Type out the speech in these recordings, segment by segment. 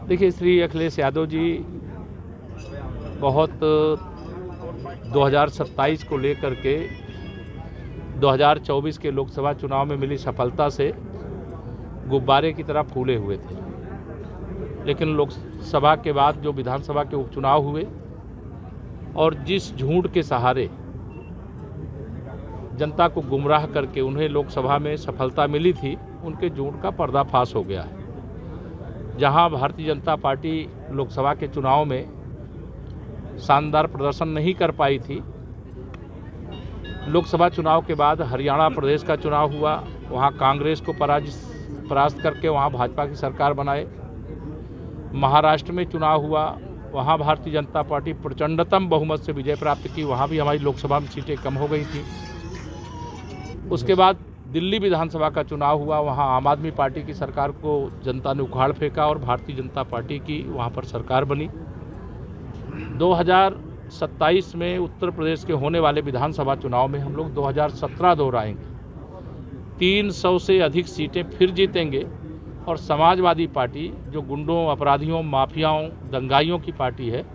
देखिए, श्री अखिलेश यादव जी बहुत 2027 को लेकर के 2024 के लोकसभा चुनाव में मिली सफलता से गुब्बारे की तरह फूले हुए थे। लेकिन लोकसभा के बाद जो विधानसभा के उपचुनाव हुए और जिस झूठ के सहारे जनता को गुमराह करके उन्हें लोकसभा में सफलता मिली थी, उनके झूठ का पर्दाफाश हो गया है। जहां भारतीय जनता पार्टी लोकसभा के चुनाव में शानदार प्रदर्शन नहीं कर पाई थी, लोकसभा चुनाव के बाद हरियाणा प्रदेश का चुनाव हुआ, वहां कांग्रेस को परास्त करके वहां भाजपा की सरकार बनाए। महाराष्ट्र में चुनाव हुआ, वहां भारतीय जनता पार्टी प्रचंडतम बहुमत से विजय प्राप्त की, वहां भी हमारी लोकसभा में सीटें कम हो गई थी। उसके बाद दिल्ली विधानसभा का चुनाव हुआ, वहां आम आदमी पार्टी की सरकार को जनता ने उखाड़ फेंका और भारतीय जनता पार्टी की वहां पर सरकार बनी। 2027 में उत्तर प्रदेश के होने वाले विधानसभा चुनाव में हम लोग 2017 दोहराएंगे, 300 से अधिक सीटें फिर जीतेंगे और समाजवादी पार्टी जो गुंडों, अपराधियों, माफियाओं, दंगाइयों की पार्टी है,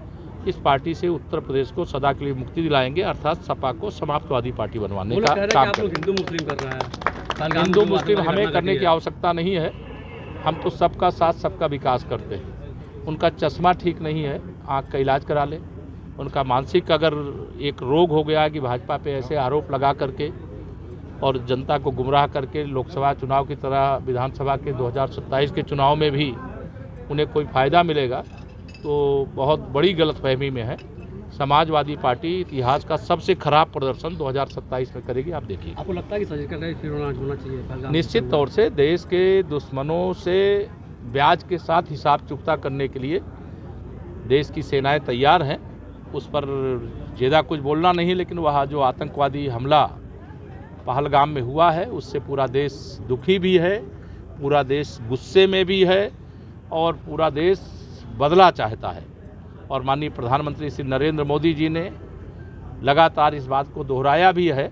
इस पार्टी से उत्तर प्रदेश को सदा के लिए मुक्ति दिलाएंगे, अर्थात सपा को समाजवादी पार्टी बनवाने का काम करेंगे। हिंदू मुस्लिम कर रहा है। हिंदू मुस्लिम हमें करने की आवश्यकता नहीं है। हम तो सबका साथ, सबका विकास करते हैं। उनका चश्मा ठीक नहीं है, आँख का इलाज करा लें। उनका मानसिक अगर एक रोग हो गया कि भाजपा पे ऐसे आरोप लगा करके और जनता को गुमराह करके लोकसभा चुनाव की तरह विधानसभा के 2027 के चुनाव में भी उन्हें कोई फ़ायदा मिलेगा, तो बहुत बड़ी गलतफहमी में है। समाजवादी पार्टी इतिहास का सबसे खराब प्रदर्शन 2027 में करेगी, आप देखिए। आपको लगता है कि सर्जिकल स्ट्राइक फिर होना चाहिए? निश्चित तौर से देश के दुश्मनों से ब्याज के साथ हिसाब चुकता करने के लिए देश की सेनाएं तैयार हैं। उस पर ज़्यादा कुछ बोलना नहीं, लेकिन वह जो आतंकवादी हमला पहलगाम में हुआ है, उससे पूरा देश दुखी भी है, पूरा देश गुस्से में भी है और पूरा देश बदला चाहता है। और माननीय प्रधानमंत्री श्री नरेंद्र मोदी जी ने लगातार इस बात को दोहराया भी है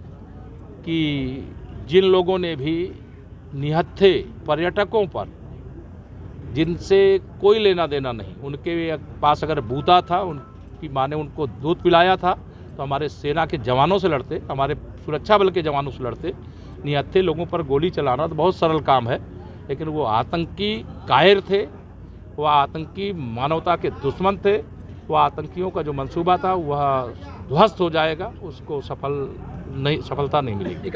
कि जिन लोगों ने भी निहत्थे पर्यटकों पर, जिनसे कोई लेना देना नहीं, उनके पास अगर बूता था, उनकी माँ ने उनको दूध पिलाया था, तो हमारे सेना के जवानों से लड़ते, हमारे सुरक्षा बल के जवानों से लड़ते। निहत्थे लोगों पर गोली चलाना तो बहुत सरल काम है, लेकिन वो आतंकी कायर थे, वह आतंकी मानवता के दुश्मन थे। वह आतंकियों का जो मंसूबा था वह ध्वस्त हो जाएगा, उसको सफलता नहीं मिलेगी।